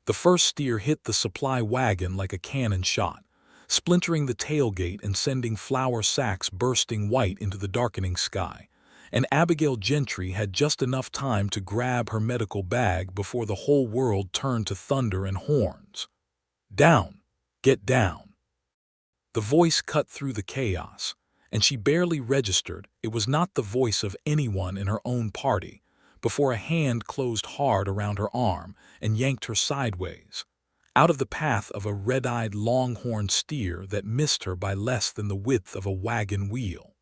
The first steer hit the supply wagon like a cannon shot, splintering the tailgate and sending flour sacks bursting white into the darkening sky. And Abigail Gentry had just enough time to grab her medical bag before the whole world turned to thunder and horns. "Down! Get down!" The voice cut through the chaos, and she barely registered it was not the voice of anyone in her own party before a hand closed hard around her arm and yanked her sideways, out of the path of a red-eyed longhorn steer that missed her by less than the width of a wagon wheel.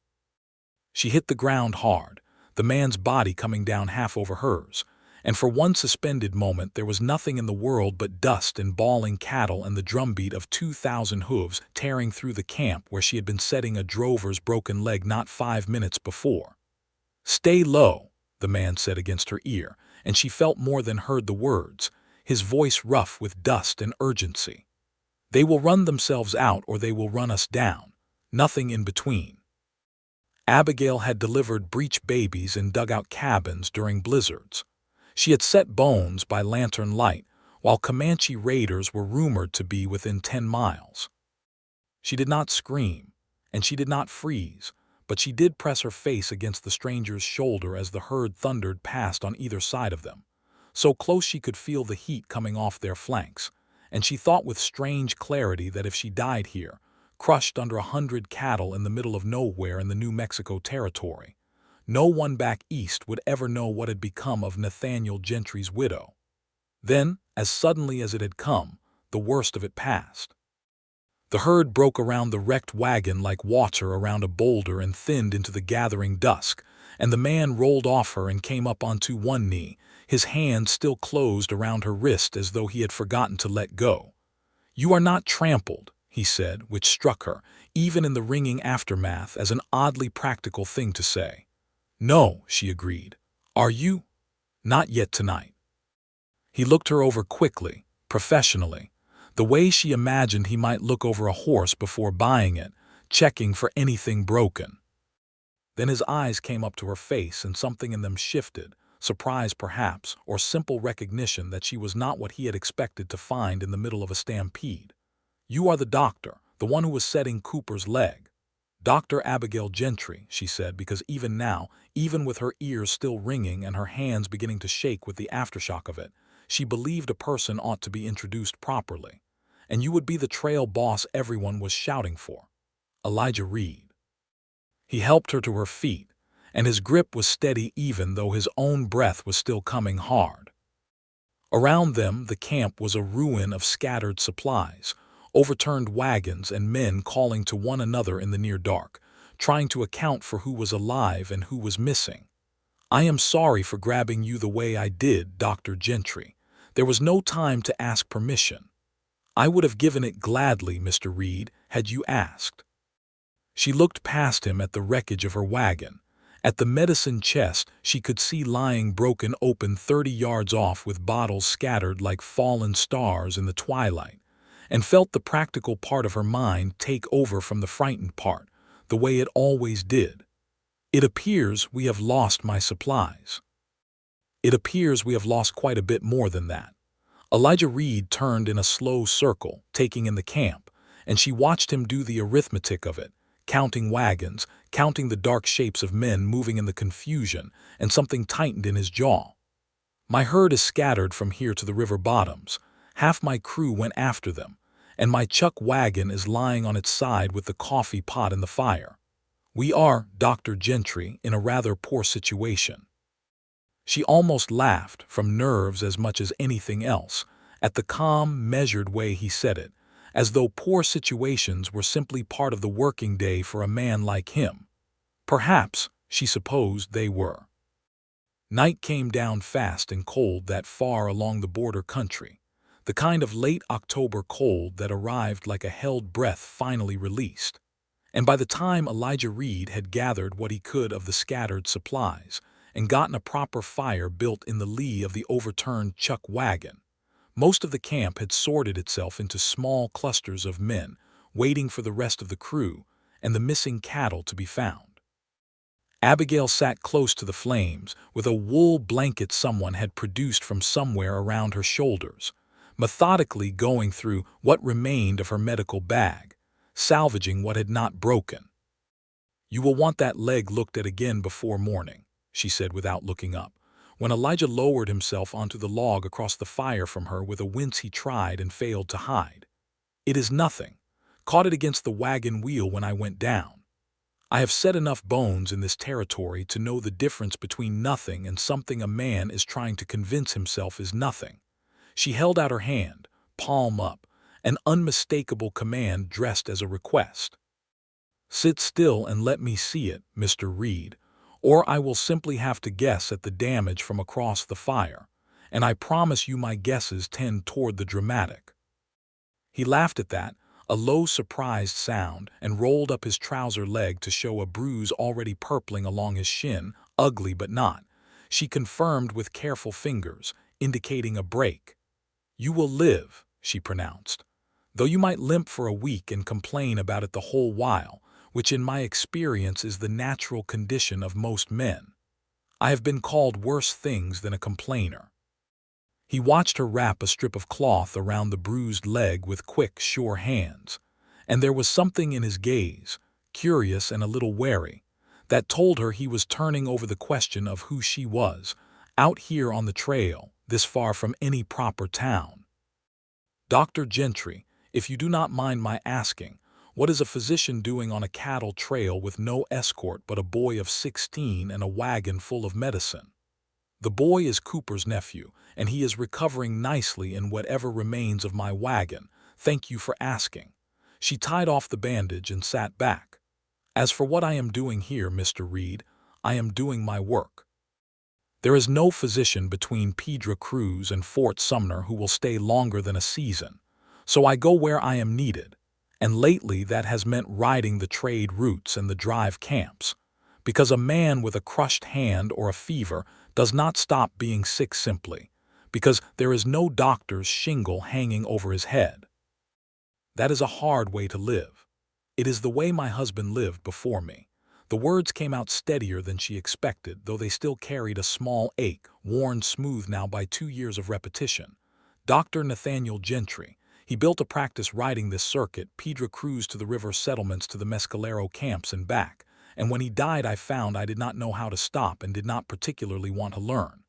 She hit the ground hard, the man's body coming down half over hers, and for one suspended moment there was nothing in the world but dust and bawling cattle and the drumbeat of 2,000 hooves tearing through the camp where she had been setting a drover's broken leg not 5 minutes before. "Stay low," the man said against her ear, and she felt more than heard the words, his voice rough with dust and urgency. "They will run themselves out or they will run us down, nothing in between." Abigail had delivered breech babies in dugout cabins during blizzards. She had set bones by lantern light, while Comanche raiders were rumored to be within 10 miles. She did not scream, and she did not freeze, but she did press her face against the stranger's shoulder as the herd thundered past on either side of them, so close she could feel the heat coming off their flanks, and she thought with strange clarity that if she died here, crushed under 100 cattle in the middle of nowhere in the New Mexico territory, no one back east would ever know what had become of Nathaniel Gentry's widow. Then, as suddenly as it had come, the worst of it passed. The herd broke around the wrecked wagon like water around a boulder and thinned into the gathering dusk, and the man rolled off her and came up onto one knee, his hand still closed around her wrist as though he had forgotten to let go. "You are not trampled," he said, which struck her, even in the ringing aftermath, as an oddly practical thing to say. "No," she agreed. "Are you?" "Not yet tonight." He looked her over quickly, professionally, the way she imagined he might look over a horse before buying it, checking for anything broken. Then his eyes came up to her face and something in them shifted, surprise perhaps, or simple recognition that she was not what he had expected to find in the middle of a stampede. "You are the doctor, the one who was setting Cooper's leg." "Dr. Abigail Gentry," she said, because even now, even with her ears still ringing and her hands beginning to shake with the aftershock of it, she believed a person ought to be introduced properly. "And you would be the trail boss everyone was shouting for. Elijah Reed." He helped her to her feet, and his grip was steady even though his own breath was still coming hard. Around them, the camp was a ruin of scattered supplies, overturned wagons and men calling to one another in the near dark, trying to account for who was alive and who was missing. "I am sorry for grabbing you the way I did, Dr. Gentry. There was no time to ask permission. I would have given it gladly, Mr. Reed, had you asked." She looked past him at the wreckage of her wagon, at the medicine chest she could see lying broken open 30 yards off with bottles scattered like fallen stars in the twilight, and felt the practical part of her mind take over from the frightened part, the way it always did. "It appears we have lost my supplies." "It appears we have lost quite a bit more than that." Elijah Reed turned in a slow circle, taking in the camp, and she watched him do the arithmetic of it, counting wagons, counting the dark shapes of men moving in the confusion, and something tightened in his jaw. "My herd is scattered from here to the river bottoms. Half my crew went after them, and my chuck wagon is lying on its side with the coffee pot in the fire. We are, Dr. Gentry, in a rather poor situation." She almost laughed, from nerves as much as anything else, at the calm, measured way he said it, as though poor situations were simply part of the working day for a man like him. Perhaps, she supposed, they were. Night came down fast and cold that far along the border country, the kind of late October cold that arrived like a held breath finally released. And by the time Elijah Reed had gathered what he could of the scattered supplies and gotten a proper fire built in the lee of the overturned chuck wagon, most of the camp had sorted itself into small clusters of men waiting for the rest of the crew and the missing cattle to be found. Abigail sat close to the flames with a wool blanket someone had produced from somewhere around her shoulders, methodically going through what remained of her medical bag, salvaging what had not broken. "You will want that leg looked at again before morning," she said without looking up, when Elijah lowered himself onto the log across the fire from her with a wince he tried and failed to hide. "It is nothing. Caught it against the wagon wheel when I went down. I have set enough bones in this territory to know the difference between nothing and something a man is trying to convince himself is nothing." She held out her hand, palm up, an unmistakable command dressed as a request. "Sit still and let me see it, Mr. Reed, or I will simply have to guess at the damage from across the fire, and I promise you my guesses tend toward the dramatic." He laughed at that, a low surprised sound, and rolled up his trouser leg to show a bruise already purpling along his shin, ugly but not. She confirmed with careful fingers, indicating a break. "You will live," she pronounced, "though you might limp for a week and complain about it the whole while, which in my experience is the natural condition of most men. I have been called worse things than a complainer." He watched her wrap a strip of cloth around the bruised leg with quick, sure hands, and there was something in his gaze, curious and a little wary, that told her he was turning over the question of who she was, out here on the trail, this far from any proper town. "Dr. Gentry, if you do not mind my asking, what is a physician doing on a cattle trail with no escort but a boy of 16 and a wagon full of medicine?" "The boy is Cooper's nephew, and he is recovering nicely in whatever remains of my wagon. Thank you for asking." She tied off the bandage and sat back. "As for what I am doing here, Mr. Reed, I am doing my work. There is no physician between Pedra Cruz and Fort Sumner who will stay longer than a season, so I go where I am needed, and lately that has meant riding the trade routes and the drive camps, because a man with a crushed hand or a fever does not stop being sick simply because there is no doctor's shingle hanging over his head. That is a hard way to live. It is the way my husband lived before me." The words came out steadier than she expected, though they still carried a small ache, worn smooth now by 2 years of repetition. "Dr. Nathaniel Gentry. He built a practice riding this circuit, Pedra Cruz to the river settlements to the Mescalero camps and back, and when he died I found I did not know how to stop and did not particularly want to learn.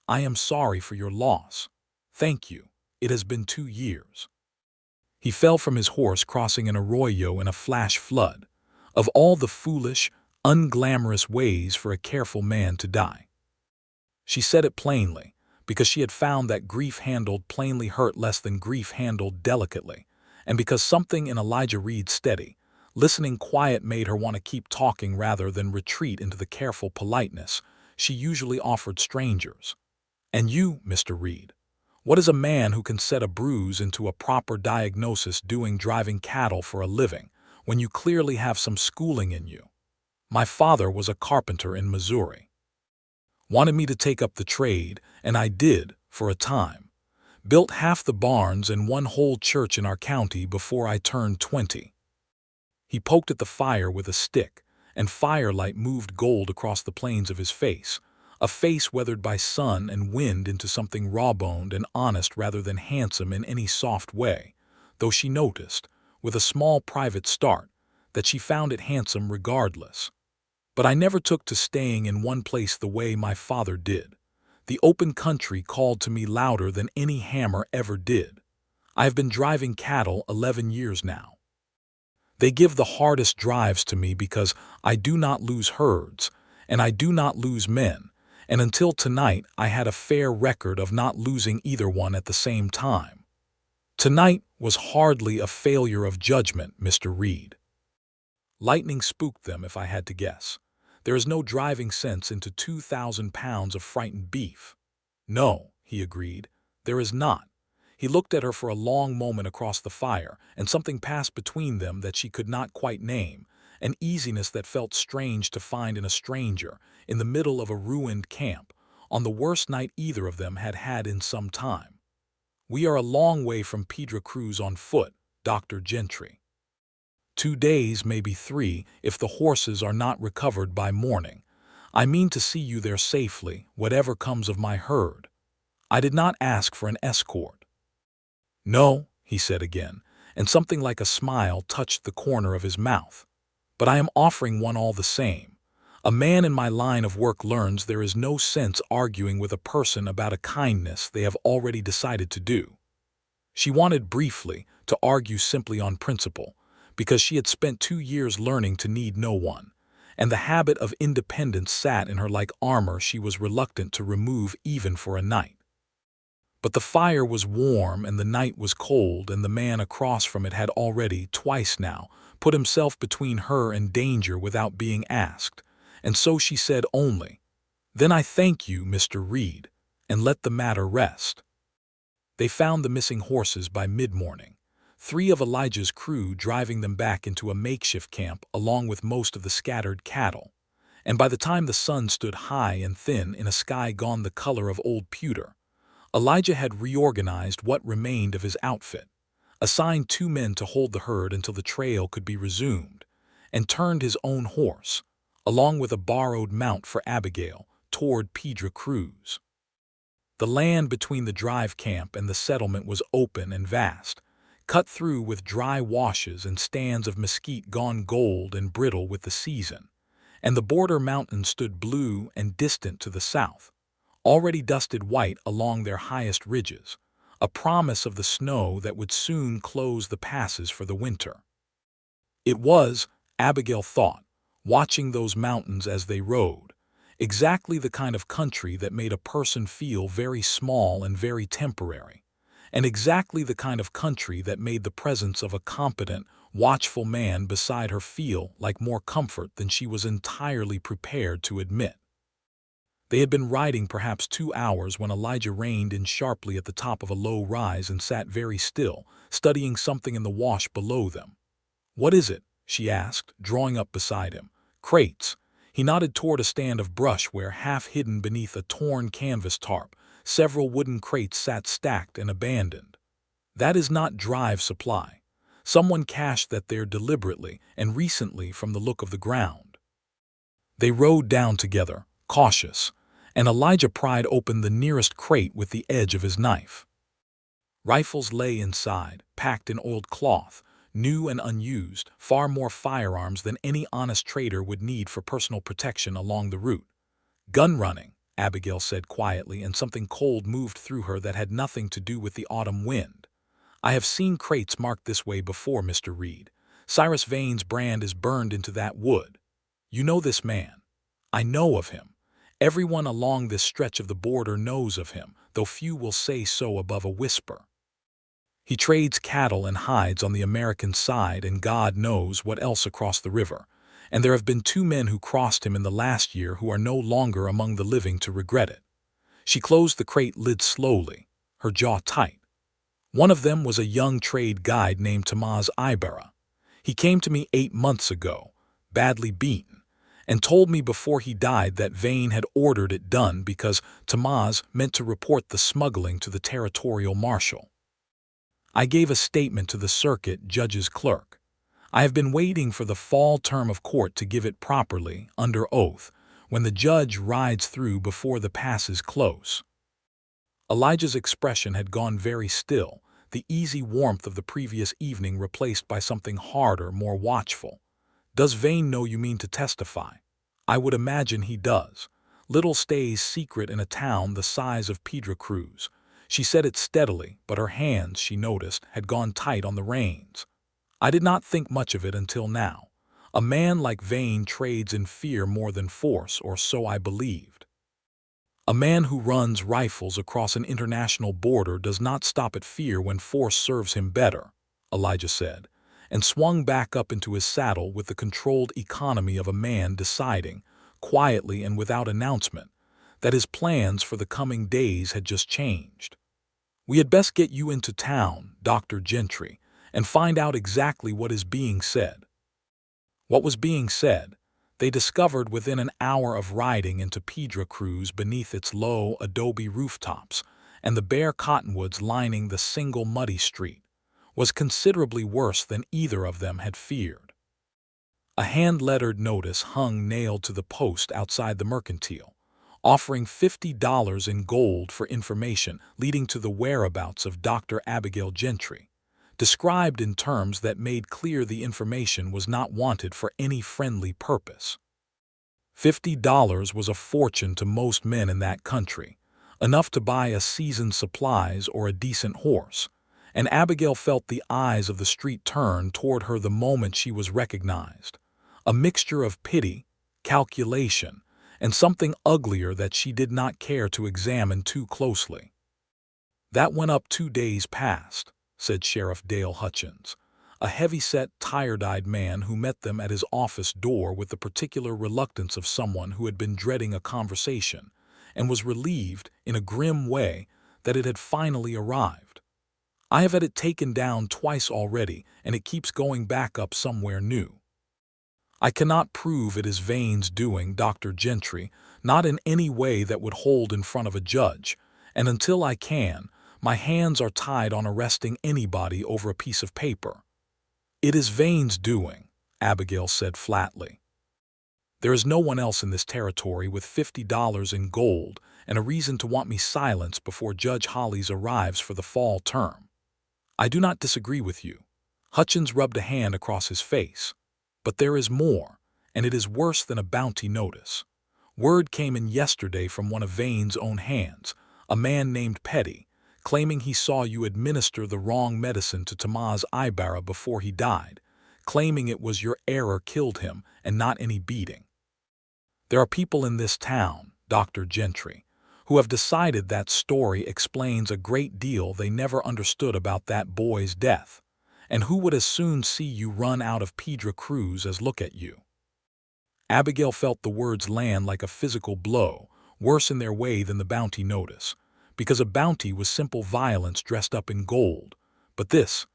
I am sorry for your loss. Thank you. It has been 2 years." He fell from his horse crossing an arroyo in a flash flood. Of all the foolish, unglamorous ways for a careful man to die. She said it plainly, because she had found that grief handled plainly hurt less than grief handled delicately, and because something in Elijah Reed's steady, listening quiet made her want to keep talking rather than retreat into the careful politeness she usually offered strangers. "And you, Mr. Reed, what is a man who can set a bruise into a proper diagnosis doing driving cattle for a living when you clearly have some schooling in you? My father was a carpenter in Missouri. Wanted me to take up the trade, and I did, for a time. Built half the barns and one whole church in our county before I turned 20. He poked at the fire with a stick, and firelight moved gold across the plains of his face, a face weathered by sun and wind into something raw-boned and honest rather than handsome in any soft way, though she noticed, with a small private start, that she found it handsome regardless. But I never took to staying in one place the way my father did. The open country called to me louder than any hammer ever did. I have been driving cattle 11 years now. They give the hardest drives to me because I do not lose herds, and I do not lose men, and until tonight I had a fair record of not losing either one at the same time. Tonight was hardly a failure of judgment, Mr. Reed. Lightning spooked them, if I had to guess. There is no driving sense into 2,000 pounds of frightened beef." "No," he agreed, "there is not." He looked at her for a long moment across the fire, and something passed between them that she could not quite name, an easiness that felt strange to find in a stranger, in the middle of a ruined camp, on the worst night either of them had had in some time. "We are a long way from Pedra Cruz on foot, Dr. Gentry. 2 days, maybe 3, if the horses are not recovered by morning. I mean to see you there safely, whatever comes of my herd. I did not ask for an escort." "No," he said again, and something like a smile touched the corner of his mouth. "But I am offering one all the same. A man in my line of work learns there is no sense arguing with a person about a kindness they have already decided to do." She wanted briefly to argue simply on principle, because she had spent 2 years learning to need no one, and the habit of independence sat in her like armor she was reluctant to remove even for a night. But the fire was warm and the night was cold, and the man across from it had already, twice now, put himself between her and danger without being asked, and so she said only, "Then I thank you, Mr. Reed, and let the matter rest." They found the missing horses by mid-morning, 3 of Elijah's crew driving them back into a makeshift camp along with most of the scattered cattle, and by the time the sun stood high and thin in a sky gone the color of old pewter, Elijah had reorganized what remained of his outfit, assigned 2 men to hold the herd until the trail could be resumed, and turned his own horse, along with a borrowed mount for Abigail, toward Pedra Cruz. The land between the drive camp and the settlement was open and vast, cut through with dry washes and stands of mesquite gone gold and brittle with the season, and the border mountains stood blue and distant to the south, already dusted white along their highest ridges, a promise of the snow that would soon close the passes for the winter. It was, Abigail thought, watching those mountains as they rode, exactly the kind of country that made a person feel very small and very temporary, and exactly the kind of country that made the presence of a competent, watchful man beside her feel like more comfort than she was entirely prepared to admit. They had been riding perhaps 2 hours when Elijah reined in sharply at the top of a low rise and sat very still, studying something in the wash below them. "What is it?" she asked, drawing up beside him. "Crates." He nodded toward a stand of brush where, half hidden beneath a torn canvas tarp, several wooden crates sat stacked and abandoned. "That is not drive supply. Someone cached that there deliberately and recently from the look of the ground." They rode down together, cautious, and Elijah pried open the nearest crate with the edge of his knife. Rifles lay inside, packed in oiled cloth, new and unused, far more firearms than any honest trader would need for personal protection along the route. "Gun running," Abigail said quietly, and something cold moved through her that had nothing to do with the autumn wind. "I have seen crates marked this way before, Mr. Reed. Cyrus Vane's brand is burned into that wood. You know this man." "I know of him. Everyone along this stretch of the border knows of him, though few will say so above a whisper. He trades cattle and hides on the American side and God knows what else across the river, and there have been 2 men who crossed him in the last year who are no longer among the living to regret it." She closed the crate lid slowly, her jaw tight. "One of them was a young trade guide named Tomás Ibarra. He came to me 8 months ago, badly beaten, and told me before he died that Vane had ordered it done because Tomás meant to report the smuggling to the territorial marshal. I gave a statement to the circuit judge's clerk. I have been waiting for the fall term of court to give it properly, under oath, when the judge rides through before the passes close." Elijah's expression had gone very still, the easy warmth of the previous evening replaced by something harder, more watchful. "Does Vane know you mean to testify?" "I would imagine he does. Little stays secret in a town the size of Pedra Cruz." She said it steadily, but her hands, she noticed, had gone tight on the reins. "I did not think much of it until now. A man like Vane trades in fear more than force, or so I believed. A man who runs rifles across an international border does not stop at fear when force serves him better," Elijah said, and swung back up into his saddle with the controlled economy of a man deciding, quietly and without announcement, that his plans for the coming days had just changed. "We had best get you into town, Dr. Gentry, and find out exactly what is being said." What was being said, they discovered within an hour of riding into Pedra Cruz beneath its low adobe rooftops and the bare cottonwoods lining the single muddy street, was considerably worse than either of them had feared. A hand-lettered notice hung nailed to the post outside the mercantile, offering $50 in gold for information leading to the whereabouts of Dr. Abigail Gentry, described in terms that made clear the information was not wanted for any friendly purpose. $50 was a fortune to most men in that country, enough to buy a season's supplies or a decent horse, and Abigail felt the eyes of the street turn toward her the moment she was recognized, a mixture of pity, calculation, and something uglier that she did not care to examine too closely. "That went up 2 days past," said Sheriff Dale Hutchins, a heavy-set, tired-eyed man who met them at his office door with the particular reluctance of someone who had been dreading a conversation and was relieved, in a grim way, that it had finally arrived. "I have had it taken down twice already, and it keeps going back up somewhere new. I cannot prove it is Vane's doing, Dr. Gentry, not in any way that would hold in front of a judge, and until I can, my hands are tied on arresting anybody over a piece of paper." "It is Vane's doing," Abigail said flatly. "There is no one else in this territory with $50 in gold and a reason to want me silenced before Judge Hollies arrives for the fall term. I do not disagree with you." Hutchins rubbed a hand across his face. "But there is more, and it is worse than a bounty notice. Word came in yesterday from one of Vane's own hands, a man named Petty, claiming he saw you administer the wrong medicine to Tomas Ibarra before he died, claiming it was your error killed him and not any beating. There are people in this town, Dr. Gentry, who have decided that story explains a great deal they never understood about that boy's death, and who would as soon see you run out of Pedra Cruz as look at you." Abigail felt the words land like a physical blow, worse in their way than the bounty notice, because a bounty was simple violence dressed up in gold, but this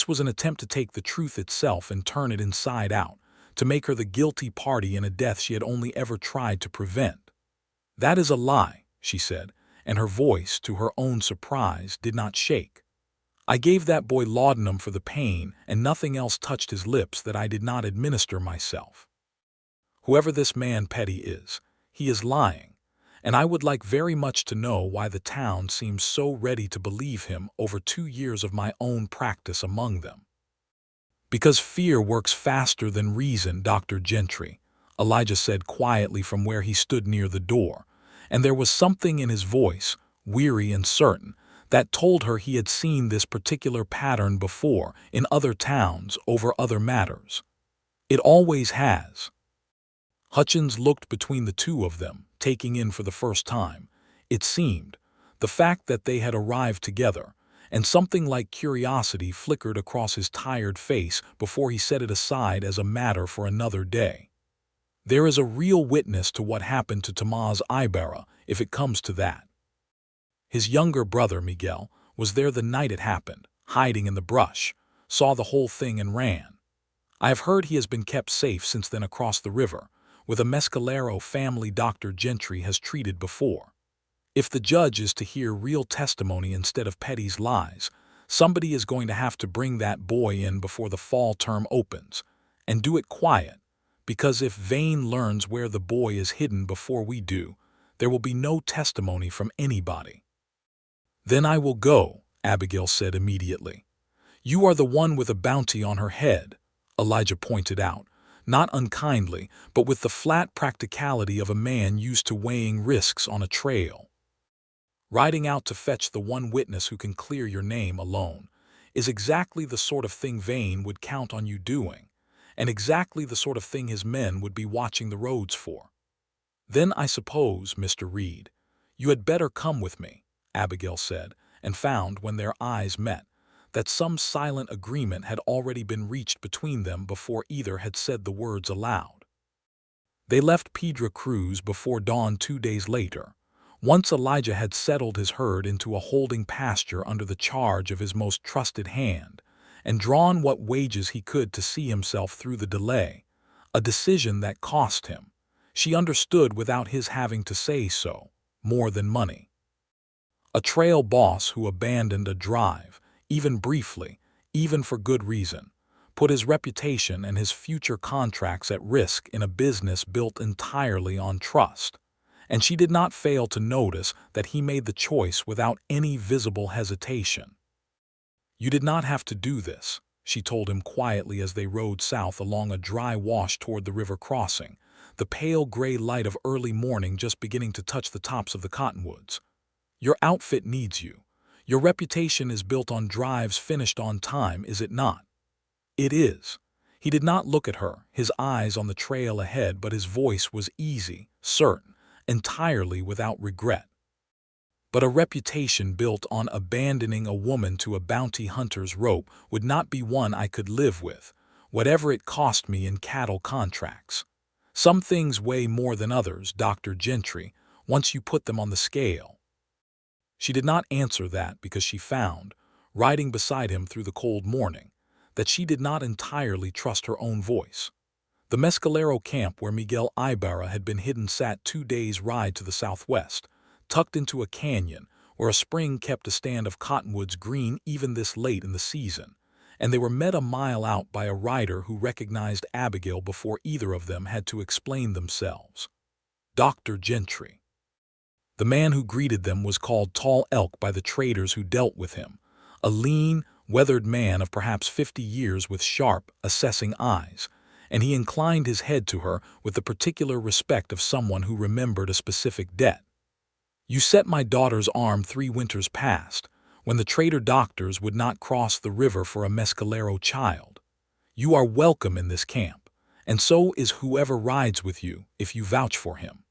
was an attempt to take the truth itself and turn it inside out, to make her the guilty party in a death she had only ever tried to prevent. "That is a lie," she said, and her voice, to her own surprise, did not shake. "I gave that boy laudanum for the pain, and nothing else touched his lips that I did not administer myself. Whoever this man Petty is, he is lying, and I would like very much to know why the town seems so ready to believe him over 2 years of my own practice among them." "Because fear works faster than reason, Dr. Gentry," Elijah said quietly from where he stood near the door, and there was something in his voice, weary and certain, that told her he had seen this particular pattern before in other towns over other matters. "It always has." Hutchins looked between the two of them, taking in for the first time, it seemed, the fact that they had arrived together, and something like curiosity flickered across his tired face before he set it aside as a matter for another day. "There is a real witness to what happened to Tomas Ibarra, if it comes to that. His younger brother, Miguel, was there the night it happened, hiding in the brush, saw the whole thing and ran. I have heard he has been kept safe since then across the river, with a Mescalero family Dr. Gentry has treated before. If the judge is to hear real testimony instead of Petty's lies, somebody is going to have to bring that boy in before the fall term opens, and do it quiet, because if Vane learns where the boy is hidden before we do, there will be no testimony from anybody." "Then I will go," Abigail said immediately. "You are the one with a bounty on her head," Elijah pointed out, not unkindly, but with the flat practicality of a man used to weighing risks on a trail. "Riding out to fetch the one witness who can clear your name alone is exactly the sort of thing Vane would count on you doing, and exactly the sort of thing his men would be watching the roads for. Then I suppose, Mr. Reed, you had better come with me," Abigail said, and found, when their eyes met, that some silent agreement had already been reached between them before either had said the words aloud. They left Pedra Cruz before dawn 2 days later, once Elijah had settled his herd into a holding pasture under the charge of his most trusted hand, and drawn what wages he could to see himself through the delay, a decision that cost him, she understood without his having to say so, more than money. A trail boss who abandoned a drive, even briefly, even for good reason, put his reputation and his future contracts at risk in a business built entirely on trust, and she did not fail to notice that he made the choice without any visible hesitation. "You did not have to do this," she told him quietly as they rode south along a dry wash toward the river crossing, the pale gray light of early morning just beginning to touch the tops of the cottonwoods. "Your outfit needs you. Your reputation is built on drives finished on time, is it not?" "It is." He did not look at her, his eyes on the trail ahead, but his voice was easy, certain, entirely without regret. "But a reputation built on abandoning a woman to a bounty hunter's rope would not be one I could live with, whatever it cost me in cattle contracts. Some things weigh more than others, Dr. Gentry, once you put them on the scale." She did not answer that because she found, riding beside him through the cold morning, that she did not entirely trust her own voice. The Mescalero camp where Miguel Ibarra had been hidden sat 2 days' ride to the southwest, tucked into a canyon where a spring kept a stand of cottonwoods green even this late in the season, and they were met a mile out by a rider who recognized Abigail before either of them had to explain themselves. Dr. Gentry. The man who greeted them was called Tall Elk by the traders who dealt with him, a lean, weathered man of perhaps 50 years with sharp, assessing eyes, and he inclined his head to her with the particular respect of someone who remembered a specific debt. "You set my daughter's arm 3 winters past, when the trader doctors would not cross the river for a Mescalero child. You are welcome in this camp, and so is whoever rides with you if you vouch for him."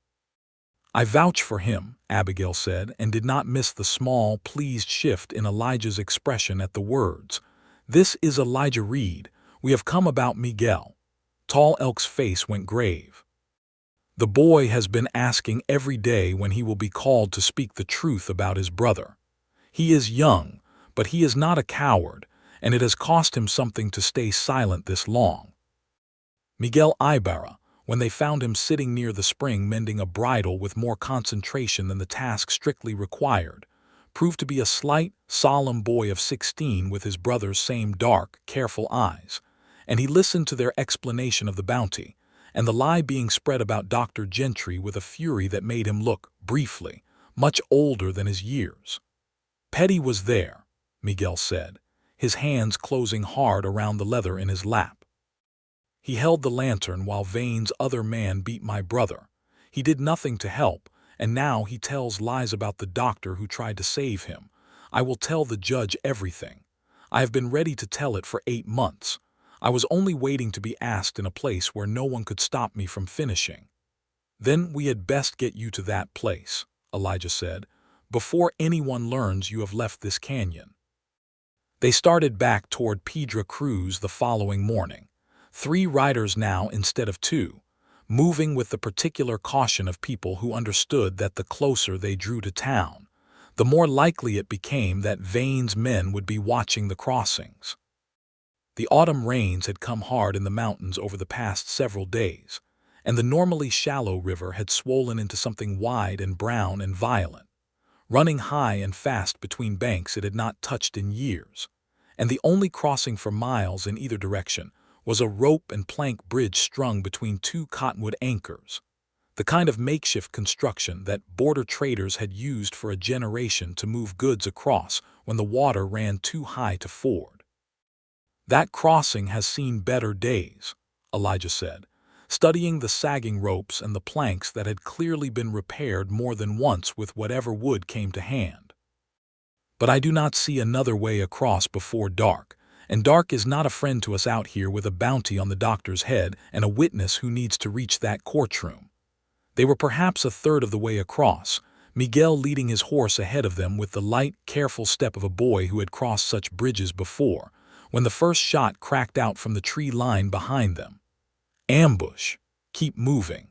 "I vouch for him," Abigail said, and did not miss the small, pleased shift in Elijah's expression at the words. "This is Elijah Reed. We have come about Miguel." Tall Elk's face went grave. "The boy has been asking every day when he will be called to speak the truth about his brother. He is young, but he is not a coward, and it has cost him something to stay silent this long." Miguel Ibarra, when they found him sitting near the spring mending a bridle with more concentration than the task strictly required, proved to be a slight, solemn boy of 16 with his brother's same dark, careful eyes, and he listened to their explanation of the bounty, and the lie being spread about Dr. Gentry with a fury that made him look, briefly, much older than his years. "Petty was there," Miguel said, his hands closing hard around the leather in his lap. "He held the lantern while Vane's other man beat my brother. He did nothing to help, and now he tells lies about the doctor who tried to save him. I will tell the judge everything. I have been ready to tell it for 8 months. I was only waiting to be asked in a place where no one could stop me from finishing." "Then we had best get you to that place," Elijah said, "before anyone learns you have left this canyon." They started back toward Piedra Cruz the following morning, 3 riders now instead of 2, moving with the particular caution of people who understood that the closer they drew to town, the more likely it became that Vane's men would be watching the crossings. The autumn rains had come hard in the mountains over the past several days, and the normally shallow river had swollen into something wide and brown and violent, running high and fast between banks it had not touched in years, and the only crossing for miles in either direction was a rope and plank bridge strung between 2 cottonwood anchors, the kind of makeshift construction that border traders had used for a generation to move goods across when the water ran too high to ford. "That crossing has seen better days," Elijah said, studying the sagging ropes and the planks that had clearly been repaired more than once with whatever wood came to hand. "But I do not see another way across before dark, and dark is not a friend to us out here with a bounty on the doctor's head and a witness who needs to reach that courtroom." They were perhaps a third of the way across, Miguel leading his horse ahead of them with the light, careful step of a boy who had crossed such bridges before, when the first shot cracked out from the tree line behind them. "Ambush! Keep moving!"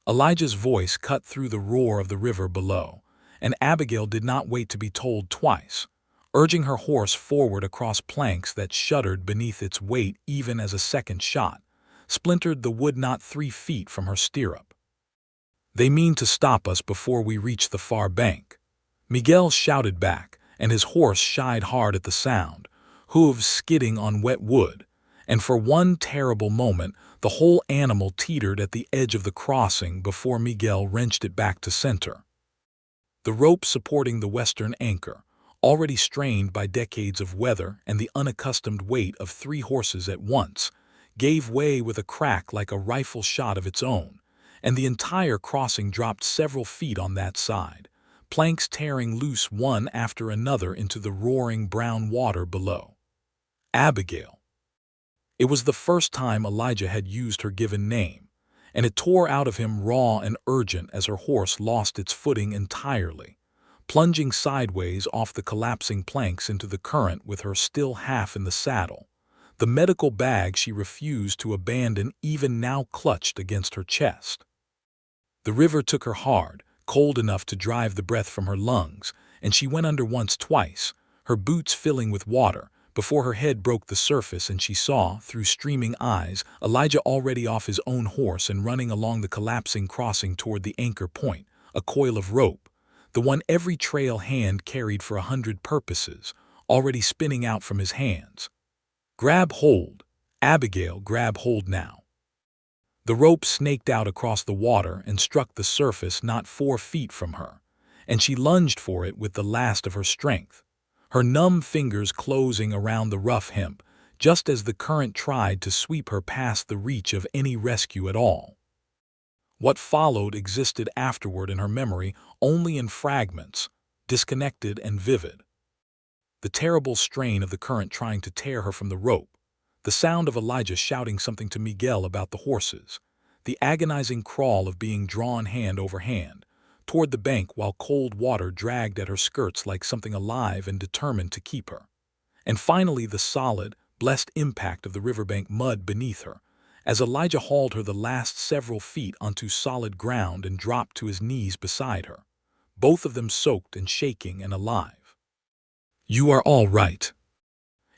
Elijah's voice cut through the roar of the river below, and Abigail did not wait to be told twice, urging her horse forward across planks that shuddered beneath its weight even as a second shot splintered the wood not 3 feet from her stirrup. "They mean to stop us before we reach the far bank," Miguel shouted back, and his horse shied hard at the sound, hooves skidding on wet wood, and for one terrible moment the whole animal teetered at the edge of the crossing before Miguel wrenched it back to center. The rope supporting the western anchor, already strained by decades of weather and the unaccustomed weight of 3 horses at once, gave way with a crack like a rifle shot of its own, and the entire crossing dropped several feet on that side, planks tearing loose one after another into the roaring brown water below. Abigail. It was the first time Elijah had used her given name, and it tore out of him raw and urgent as her horse lost its footing entirely, plunging sideways off the collapsing planks into the current with her still half in the saddle. The medical bag she refused to abandon even now clutched against her chest. The river took her hard, cold enough to drive the breath from her lungs, and she went under once twice, her boots filling with water, before her head broke the surface and she saw, through streaming eyes, Elijah already off his own horse and running along the collapsing crossing toward the anchor point, a coil of rope, the one every trail hand carried for 100 purposes, already spinning out from his hands. Grab hold, Abigail, grab hold now. The rope snaked out across the water and struck the surface not 4 feet from her, and she lunged for it with the last of her strength, her numb fingers closing around the rough hemp, just as the current tried to sweep her past the reach of any rescue at all. What followed existed afterward in her memory only in fragments, disconnected and vivid. The terrible strain of the current trying to tear her from the rope, the sound of Elijah shouting something to Miguel about the horses, the agonizing crawl of being drawn hand over hand toward the bank while cold water dragged at her skirts like something alive and determined to keep her, and finally the solid, blessed impact of the riverbank mud beneath her, as Elijah hauled her the last several feet onto solid ground and dropped to his knees beside her, both of them soaked and shaking and alive. "You are all right."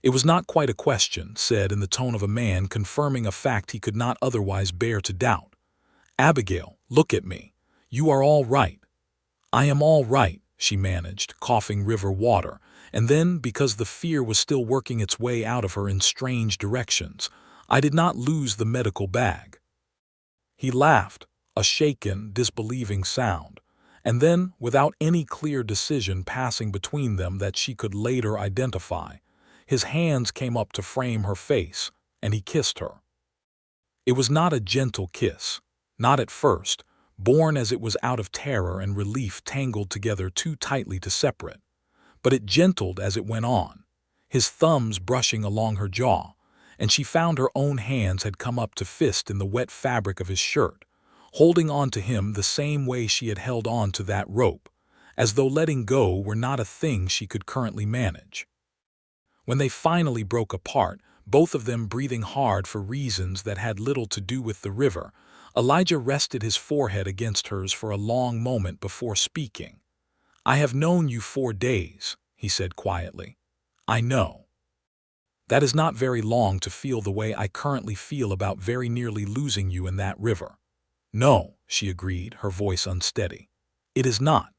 It was not quite a question, said in the tone of a man confirming a fact he could not otherwise bear to doubt. "Abigail, look at me. You are all right." "I am all right," she managed, coughing river water, and then, because the fear was still working its way out of her in strange directions, "I did not lose the medical bag." He laughed, a shaken, disbelieving sound, and then, without any clear decision passing between them that she could later identify, his hands came up to frame her face, and he kissed her. It was not a gentle kiss, not at first, born as it was out of terror and relief tangled together too tightly to separate, but it gentled as it went on, his thumbs brushing along her jaw, and she found her own hands had come up to fist in the wet fabric of his shirt, holding on to him the same way she had held on to that rope, as though letting go were not a thing she could currently manage. When they finally broke apart, both of them breathing hard for reasons that had little to do with the river, Elijah rested his forehead against hers for a long moment before speaking. "I have known you 4 days," he said quietly. "I know. That is not very long to feel the way I currently feel about very nearly losing you in that river." "No," she agreed, her voice unsteady. "It is not.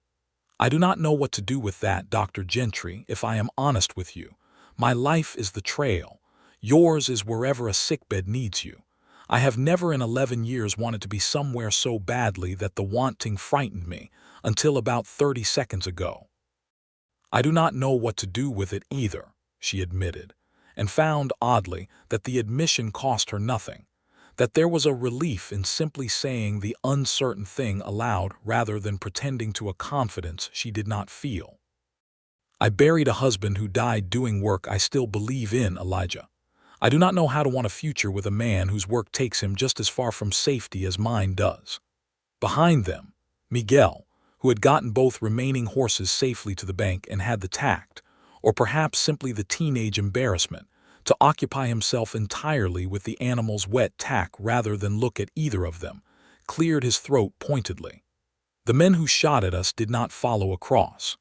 I do not know what to do with that, Dr. Gentry, if I am honest with you. My life is the trail. Yours is wherever a sickbed needs you. I have never in 11 years wanted to be somewhere so badly that the wanting frightened me, until about 30 seconds ago." "I do not know what to do with it either," she admitted, and found, oddly, that the admission cost her nothing, that there was a relief in simply saying the uncertain thing aloud rather than pretending to a confidence she did not feel. "I buried a husband who died doing work I still believe in, Elijah. I do not know how to want a future with a man whose work takes him just as far from safety as mine does." Behind them, Miguel, who had gotten both remaining horses safely to the bank and had the tact, or perhaps simply the teenage embarrassment, to occupy himself entirely with the animal's wet tack rather than look at either of them, cleared his throat pointedly. "The men who shot at us did not follow across.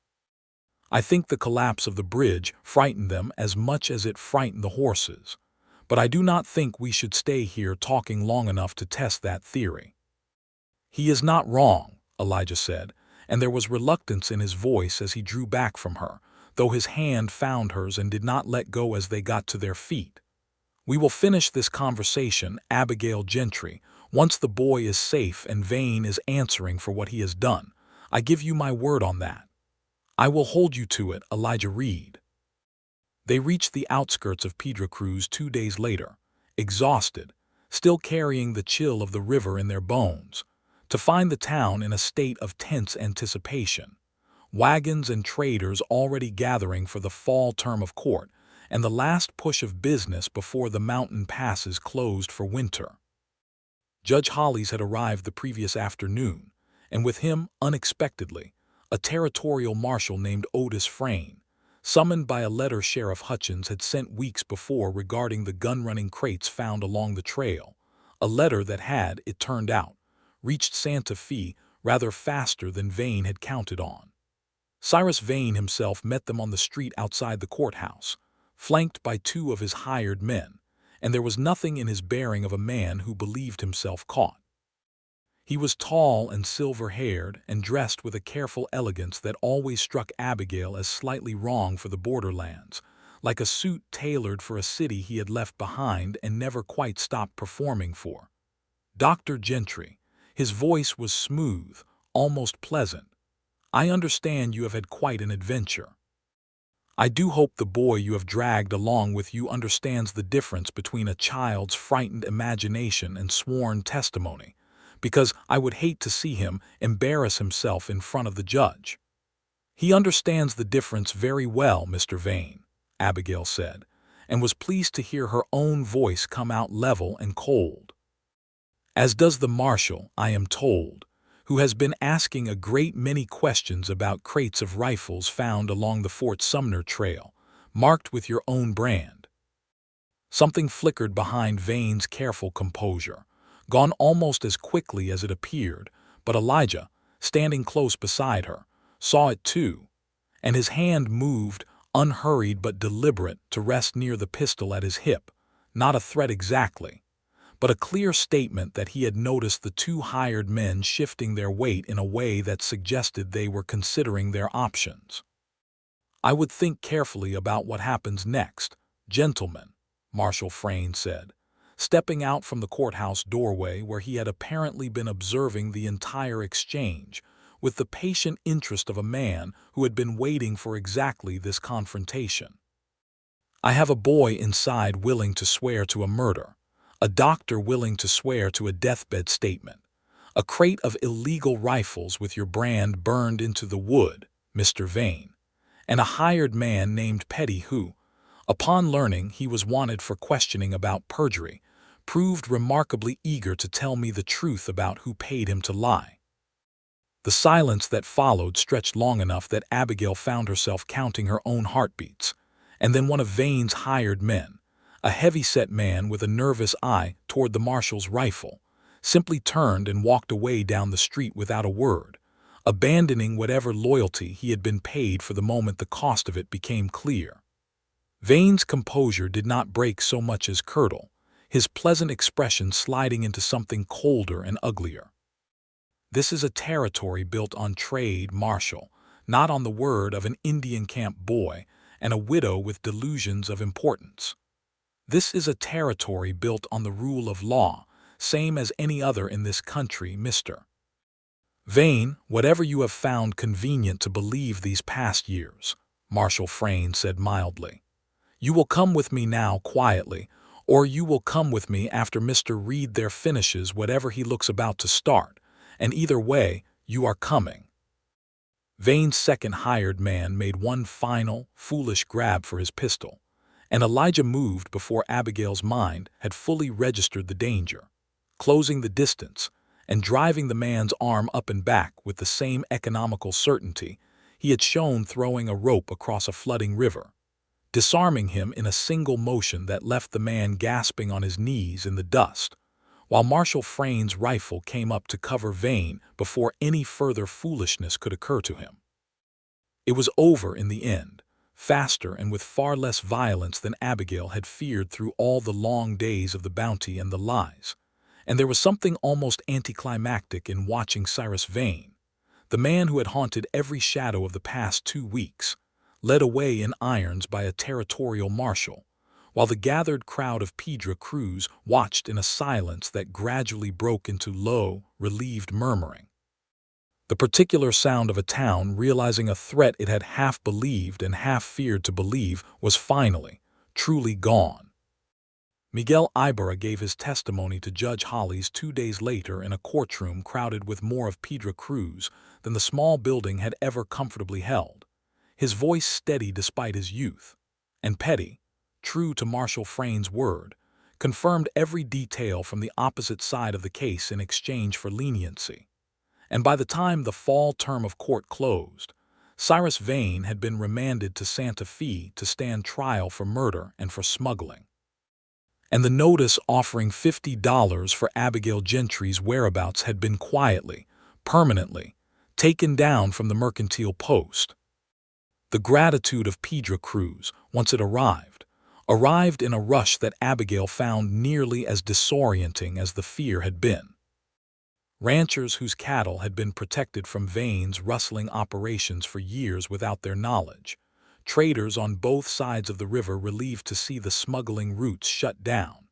I think the collapse of the bridge frightened them as much as it frightened the horses, but I do not think we should stay here talking long enough to test that theory." "He is not wrong," Elijah said, and there was reluctance in his voice as he drew back from her, though his hand found hers and did not let go as they got to their feet. We will finish this conversation, Abigail Gentry, once the boy is safe and Vane is answering for what he has done. I give you my word on that. I will hold you to it, Elijah Reed. They reached the outskirts of Pedra Cruz 2 days later, exhausted, still carrying the chill of the river in their bones, to find the town in a state of tense anticipation. Wagons and traders already gathering for the fall term of court and the last push of business before the mountain passes closed for winter. Judge Hollies had arrived the previous afternoon, and with him, unexpectedly, a territorial marshal named Otis Frayne, summoned by a letter Sheriff Hutchins had sent weeks before regarding the gun-running crates found along the trail, a letter that had, it turned out, reached Santa Fe rather faster than Vane had counted on. Cyrus Vane himself met them on the street outside the courthouse, flanked by 2 of his hired men, and there was nothing in his bearing of a man who believed himself caught. He was tall and silver-haired and dressed with a careful elegance that always struck Abigail as slightly wrong for the borderlands, like a suit tailored for a city he had left behind and never quite stopped performing for. Dr. Gentry. His voice was smooth, almost pleasant. I understand you have had quite an adventure. I do hope the boy you have dragged along with you understands the difference between a child's frightened imagination and sworn testimony, because I would hate to see him embarrass himself in front of the judge. He understands the difference very well, Mr. Vane, Abigail said, and was pleased to hear her own voice come out level and cold. As does the marshal, I am told, who has been asking a great many questions about crates of rifles found along the Fort Sumner trail, marked with your own brand. Something flickered behind Vane's careful composure, gone almost as quickly as it appeared, but Elijah, standing close beside her, saw it too, and his hand moved, unhurried but deliberate, to rest near the pistol at his hip, not a threat exactly, but a clear statement that he had noticed the 2 hired men shifting their weight in a way that suggested they were considering their options. I would think carefully about what happens next, gentlemen, Marshal Frayne said, stepping out from the courthouse doorway where he had apparently been observing the entire exchange, with the patient interest of a man who had been waiting for exactly this confrontation. I have a boy inside willing to swear to a murder, a doctor willing to swear to a deathbed statement, a crate of illegal rifles with your brand burned into the wood, Mr. Vane, and a hired man named Petty who, upon learning he was wanted for questioning about perjury, proved remarkably eager to tell me the truth about who paid him to lie. The silence that followed stretched long enough that Abigail found herself counting her own heartbeats, and then one of Vane's hired men, a heavy-set man with a nervous eye toward the marshal's rifle, simply turned and walked away down the street without a word, abandoning whatever loyalty he had been paid for the moment the cost of it became clear. Vane's composure did not break so much as curdle, his pleasant expression sliding into something colder and uglier. This is a territory built on trade, Marshal, not on the word of an Indian camp boy and a widow with delusions of importance. This is a territory built on the rule of law, same as any other in this country, Mr. Vane, whatever you have found convenient to believe these past years, Marshal Frayne said mildly. You will come with me now quietly, or you will come with me after Mr. Reed there finishes whatever he looks about to start, and either way, you are coming. Vane's second hired man made one final, foolish grab for his pistol, and Elijah moved before Abigail's mind had fully registered the danger, closing the distance and driving the man's arm up and back with the same economical certainty he had shown throwing a rope across a flooding river, disarming him in a single motion that left the man gasping on his knees in the dust, while Marshal Frayne's rifle came up to cover Vane before any further foolishness could occur to him. It was over in the end, faster and with far less violence than Abigail had feared through all the long days of the bounty and the lies, and there was something almost anticlimactic in watching Cyrus Vane, the man who had haunted every shadow of the past 2 weeks, led away in irons by a territorial marshal, while the gathered crowd of Pedra crews watched in a silence that gradually broke into low, relieved murmuring. The particular sound of a town realizing a threat it had half believed and half feared to believe was finally, truly gone. Miguel Ibarra gave his testimony to Judge Hollies 2 days later in a courtroom crowded with more of Pedra crews than the small building had ever comfortably held, his voice steady despite his youth, and Petty, true to Marshal Frayn's word, confirmed every detail from the opposite side of the case in exchange for leniency. And by the time the fall term of court closed, Cyrus Vane had been remanded to Santa Fe to stand trial for murder and for smuggling. And the notice offering $50 for Abigail Gentry's whereabouts had been quietly, permanently, taken down from the Mercantile Post. The gratitude of Pedra crews, once it arrived in a rush that Abigail found nearly as disorienting as the fear had been. Ranchers whose cattle had been protected from Vane's rustling operations for years without their knowledge, traders on both sides of the river relieved to see the smuggling routes shut down,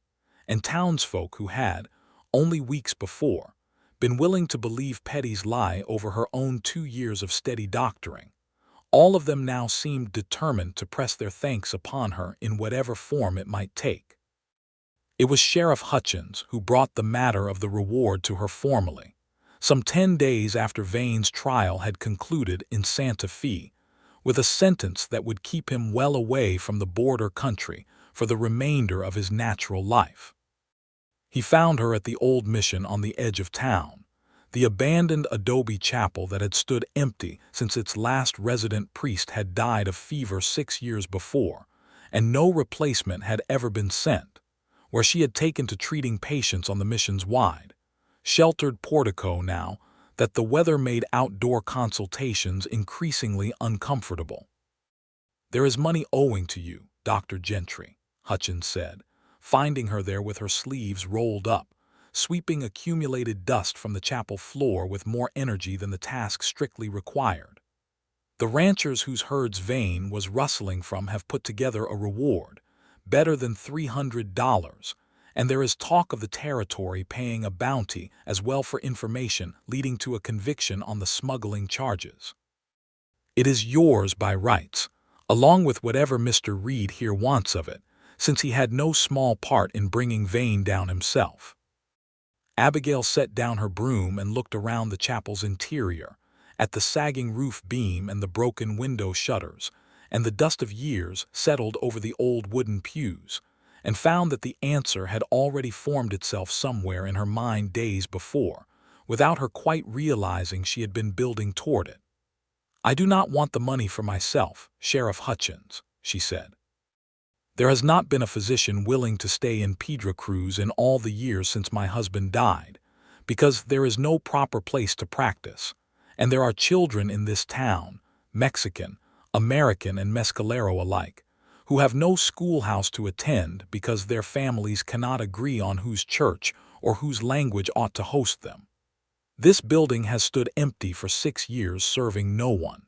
and townsfolk who had, only weeks before, been willing to believe Petty's lie over her own 2 years of steady doctoring. All of them now seemed determined to press their thanks upon her in whatever form it might take. It was Sheriff Hutchins who brought the matter of the reward to her formally, some 10 days after Vane's trial had concluded in Santa Fe, with a sentence that would keep him well away from the border country for the remainder of his natural life. He found her at the old mission on the edge of town, the abandoned adobe chapel that had stood empty since its last resident priest had died of fever 6 years before, and no replacement had ever been sent, where she had taken to treating patients on the mission's wide, sheltered portico now that the weather made outdoor consultations increasingly uncomfortable. "There is money owing to you, Dr. Gentry," Hutchins said, finding her there with her sleeves rolled up, sweeping accumulated dust from the chapel floor with more energy than the task strictly required. "The ranchers whose herds Vane was rustling from have put together a reward, better than $300, and there is talk of the territory paying a bounty as well for information leading to a conviction on the smuggling charges. It is yours by rights, along with whatever Mr. Reed here wants of it, since he had no small part in bringing Vane down himself." Abigail set down her broom and looked around the chapel's interior, at the sagging roof beam and the broken window shutters, and the dust of years settled over the old wooden pews, and found that the answer had already formed itself somewhere in her mind days before, without her quite realizing she had been building toward it. "I do not want the money for myself, Sheriff Hutchins," she said. "There has not been a physician willing to stay in Pedra crews in all the years since my husband died, because there is no proper place to practice, and there are children in this town, Mexican, American, and Mescalero alike, who have no schoolhouse to attend because their families cannot agree on whose church or whose language ought to host them. This building has stood empty for 6 years serving no one.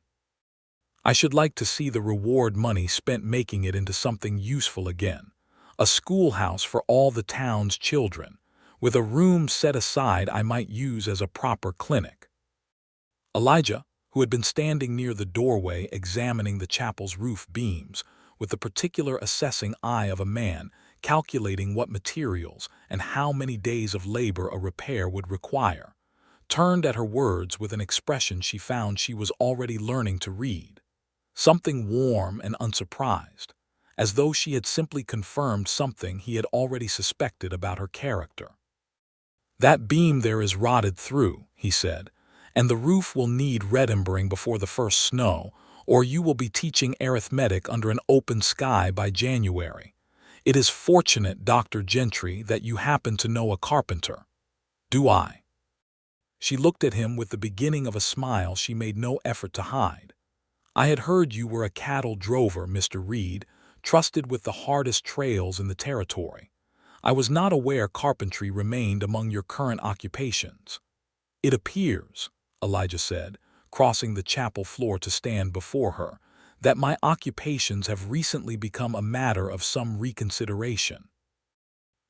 I should like to see the reward money spent making it into something useful again, a schoolhouse for all the town's children, with a room set aside I might use as a proper clinic." Elijah, who had been standing near the doorway examining the chapel's roof beams, with the particular assessing eye of a man calculating what materials and how many days of labor a repair would require, turned at her words with an expression she found she was already learning to read, something warm and unsurprised, as though she had simply confirmed something he had already suspected about her character. "That beam there is rotted through," he said, "and the roof will need redembering before the first snow, or you will be teaching arithmetic under an open sky by January. It is fortunate, Dr. Gentry, that you happen to know a carpenter." "Do I?" She looked at him with the beginning of a smile she made no effort to hide. "I had heard you were a cattle drover, Mr. Reed, trusted with the hardest trails in the territory. I was not aware carpentry remained among your current occupations." "It appears," Elijah said, crossing the chapel floor to stand before her, that my occupations have recently become a matter of some reconsideration."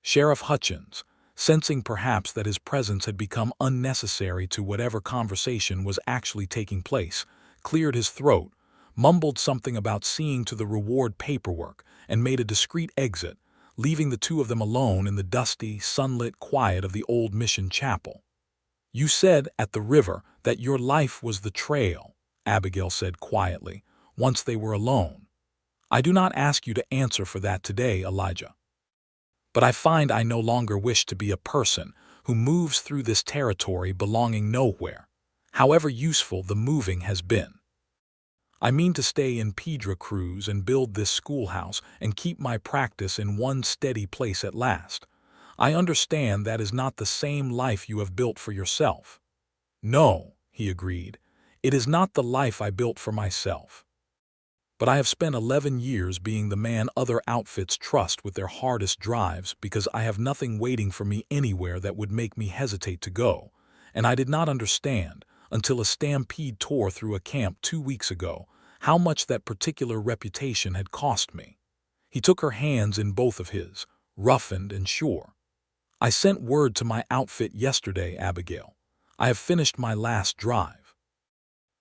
Sheriff Hutchins, sensing perhaps that his presence had become unnecessary to whatever conversation was actually taking place, cleared his throat, mumbled something about seeing to the reward paperwork, and made a discreet exit, leaving the two of them alone in the dusty, sunlit quiet of the old mission chapel. "You said at the river that your life was the trail," Abigail said quietly, once they were alone. "I do not ask you to answer for that today, Elijah. But I find I no longer wish to be a person who moves through this territory belonging nowhere, however useful the moving has been. I mean to stay in Pedra Cruz and build this schoolhouse and keep my practice in one steady place at last. I understand that is not the same life you have built for yourself." "No," he agreed, "it is not the life I built for myself. But I have spent 11 years being the man other outfits trust with their hardest drives because I have nothing waiting for me anywhere that would make me hesitate to go, and I did not understand, until a stampede tore through a camp 2 weeks ago, how much that particular reputation had cost me." He took her hands in both of his, roughened and sure. "I sent word to my outfit yesterday, Abigail. I have finished my last drive.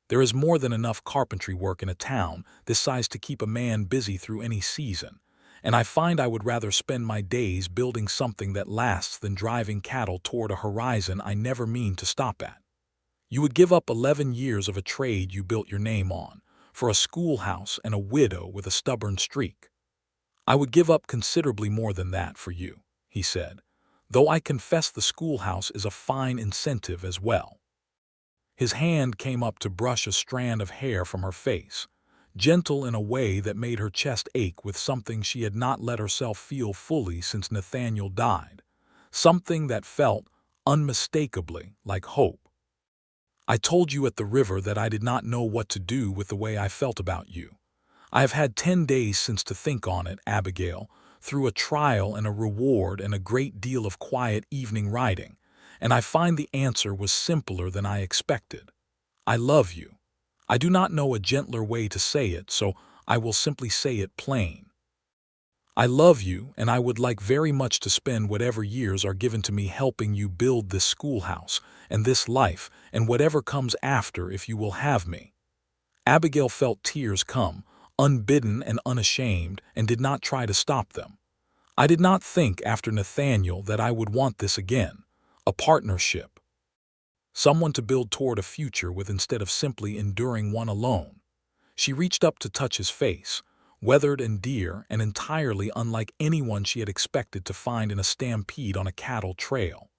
There is more than enough carpentry work in a town this size to keep a man busy through any season, and I find I would rather spend my days building something that lasts than driving cattle toward a horizon I never mean to stop at. You would give up 11 years of a trade you built your name on, for a schoolhouse and a widow with a stubborn streak." "I would give up considerably more than that for you," he said, "though I confess the schoolhouse is a fine incentive as well." His hand came up to brush a strand of hair from her face, gentle in a way that made her chest ache with something she had not let herself feel fully since Nathaniel died, something that felt, unmistakably, like hope. "I told you at the river that I did not know what to do with the way I felt about you. I have had 10 days since to think on it, Abigail, through a trial and a reward and a great deal of quiet evening writing, and I find the answer was simpler than I expected. I love you. I do not know a gentler way to say it, so I will simply say it plain. I love you, and I would like very much to spend whatever years are given to me helping you build this schoolhouse and this life and whatever comes after if you will have me." Abigail felt tears come, unbidden and unashamed, and did not try to stop them. "I did not think after Nathaniel that I would want this again, a partnership. Someone to build toward a future with instead of simply enduring one alone." She reached up to touch his face, weathered and dear and entirely unlike anyone she had expected to find in a stampede on a cattle trail.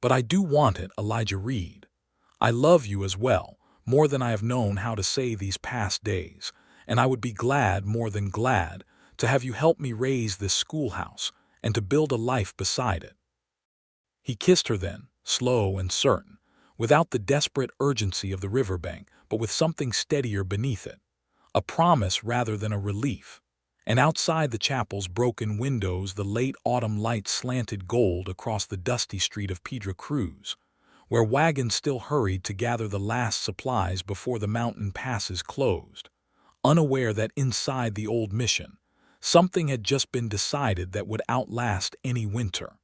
"But I do want it, Elijah Reed. I love you as well, more than I have known how to say these past days, and I would be glad, more than glad, to have you help me raise this schoolhouse and to build a life beside it." He kissed her then, slow and certain, without the desperate urgency of the riverbank, but with something steadier beneath it, a promise rather than a relief. And outside the chapel's broken windows the late autumn light slanted gold across the dusty street of Pedra Cruz, where wagons still hurried to gather the last supplies before the mountain passes closed, unaware that inside the old mission, something had just been decided that would outlast any winter.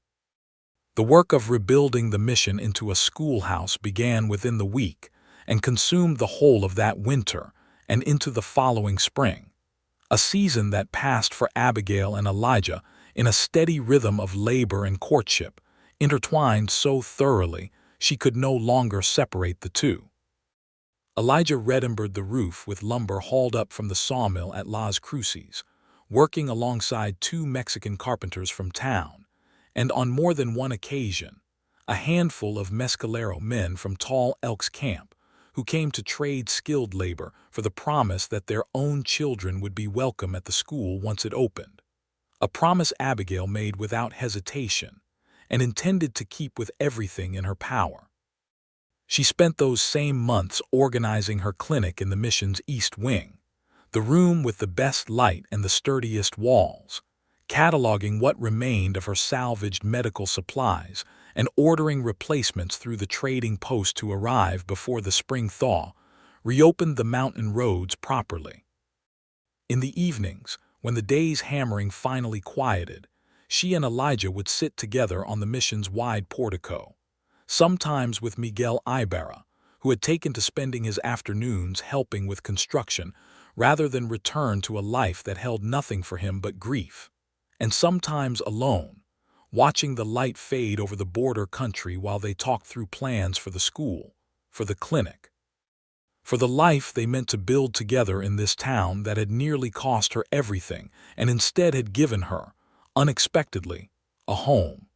The work of rebuilding the mission into a schoolhouse began within the week and consumed the whole of that winter and into the following spring, a season that passed for Abigail and Elijah in a steady rhythm of labor and courtship, intertwined so thoroughly she could no longer separate the two. Elijah redimbered the roof with lumber hauled up from the sawmill at Las Cruces, working alongside 2 Mexican carpenters from town, and on more than one occasion, a handful of mescalero men from Tall Elk's camp who came to trade skilled labor for the promise that their own children would be welcome at the school once it opened, a promise Abigail made without hesitation and intended to keep with everything in her power. She spent those same months organizing her clinic in the mission's east wing, the room with the best light and the sturdiest walls, cataloging what remained of her salvaged medical supplies and ordering replacements through the trading post to arrive before the spring thaw reopened the mountain roads properly. In the evenings, when the day's hammering finally quieted, she and Elijah would sit together on the mission's wide portico, sometimes with Miguel Ibarra, who had taken to spending his afternoons helping with construction rather than return to a life that held nothing for him but grief, and sometimes alone, watching the light fade over the border country while they talked through plans for the school, for the clinic, for the life they meant to build together in this town that had nearly cost her everything and instead had given her, unexpectedly, a home.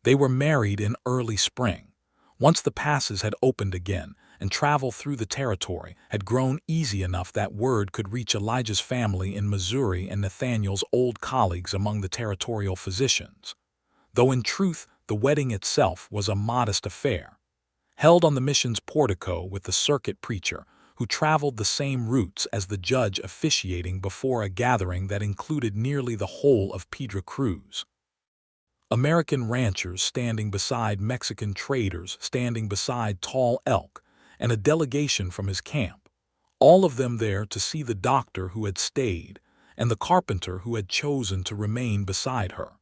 They were married in early spring, once the passes had opened again and travel through the territory had grown easy enough that word could reach Elijah's family in Missouri and Nathaniel's old colleagues among the territorial physicians, though in truth the wedding itself was a modest affair, held on the mission's portico with the circuit preacher who traveled the same routes as the judge officiating before a gathering that included nearly the whole of Piedra Cruz. American ranchers standing beside Mexican traders standing beside tall elk, and a delegation from his camp, all of them there to see the doctor who had stayed and the carpenter who had chosen to remain beside her.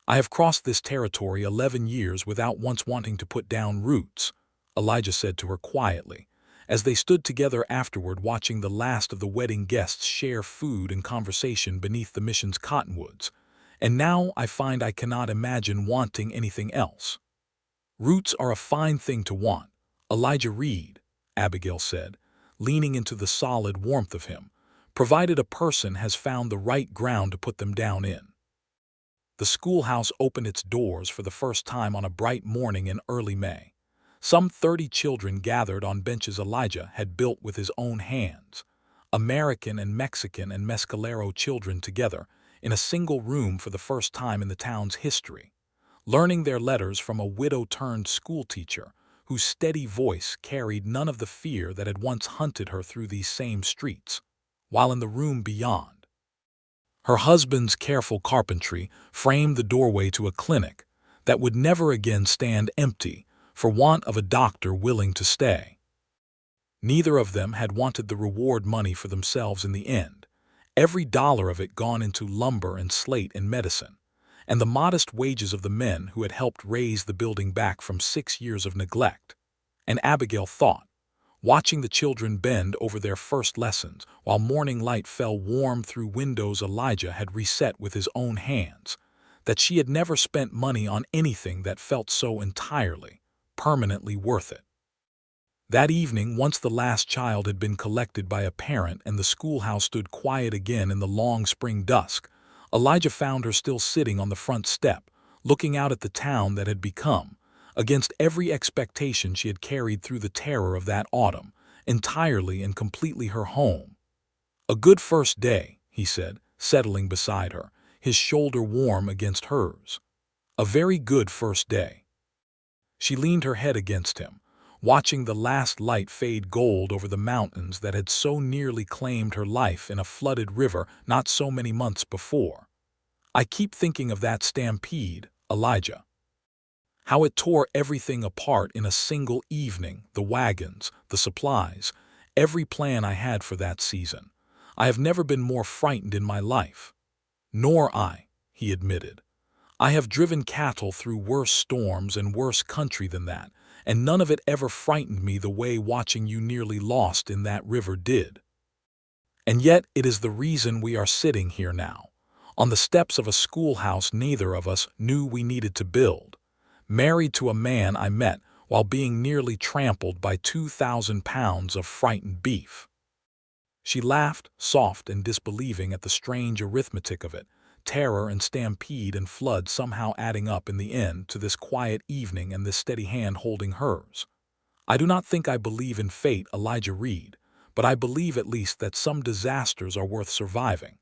"I have crossed this territory 11 years without once wanting to put down roots," Elijah said to her quietly, as they stood together afterward watching the last of the wedding guests share food and conversation beneath the mission's cottonwoods, "and now I find I cannot imagine wanting anything else." "Roots are a fine thing to want, Elijah Reed," Abigail said, leaning into the solid warmth of him, "provided a person has found the right ground to put them down in." The schoolhouse opened its doors for the first time on a bright morning in early May. Some 30 children gathered on benches Elijah had built with his own hands, American and Mexican and Mescalero children together, in a single room for the first time in the town's history, learning their letters from a widow-turned schoolteacher whose steady voice carried none of the fear that had once hunted her through these same streets, while in the room beyond, her husband's careful carpentry framed the doorway to a clinic that would never again stand empty for want of a doctor willing to stay. Neither of them had wanted the reward money for themselves in the end, every dollar of it gone into lumber and slate and medicine, and the modest wages of the men who had helped raise the building back from 6 years of neglect. And Abigail thought, watching the children bend over their first lessons while morning light fell warm through windows Elijah had reset with his own hands, that she had never spent money on anything that felt so entirely, permanently worth it. That evening, once the last child had been collected by a parent and the schoolhouse stood quiet again in the long spring dusk, Elijah found her still sitting on the front step, looking out at the town that had become, against every expectation she had carried through the terror of that autumn, entirely and completely her home. "A good first day," he said, settling beside her, his shoulder warm against hers. "A very good first day." She leaned her head against him, watching the last light fade gold over the mountains that had so nearly claimed her life in a flooded river not so many months before. "I keep thinking of that stampede, Elijah. How it tore everything apart in a single evening, the wagons, the supplies, every plan I had for that season. I have never been more frightened in my life." "Nor I," he admitted. "I have driven cattle through worse storms and worse country than that, and none of it ever frightened me the way watching you nearly lost in that river did. And yet it is the reason we are sitting here now, on the steps of a schoolhouse neither of us knew we needed to build, married to a man I met while being nearly trampled by 2,000 pounds of frightened beef." She laughed, soft and disbelieving at the strange arithmetic of it, terror and stampede and flood somehow adding up in the end to this quiet evening and this steady hand holding hers. "I do not think I believe in fate, Elijah Reed, but I believe at least that some disasters are worth surviving.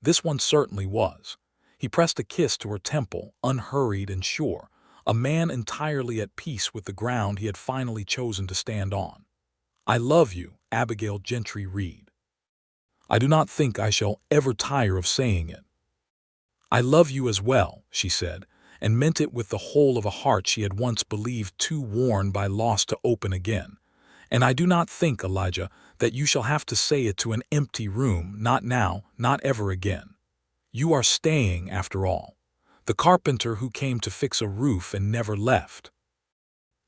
This one certainly was." He pressed a kiss to her temple, unhurried and sure, a man entirely at peace with the ground he had finally chosen to stand on. "I love you, Abigail Gentry Reed. I do not think I shall ever tire of saying it." "I love you as well," she said, and meant it with the whole of a heart she had once believed too worn by loss to open again, And I do not think, Elijah, that you shall have to say it to an empty room, not now, not ever again. You are staying, after all. The carpenter who came to fix a roof and never left.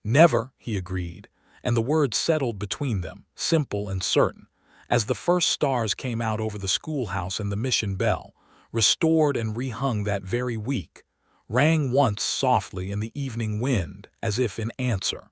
Never, he agreed, and the words settled between them, simple and certain, as the first stars came out over the schoolhouse and the mission bell, restored and rehung that very week, rang once softly in the evening wind as if in answer.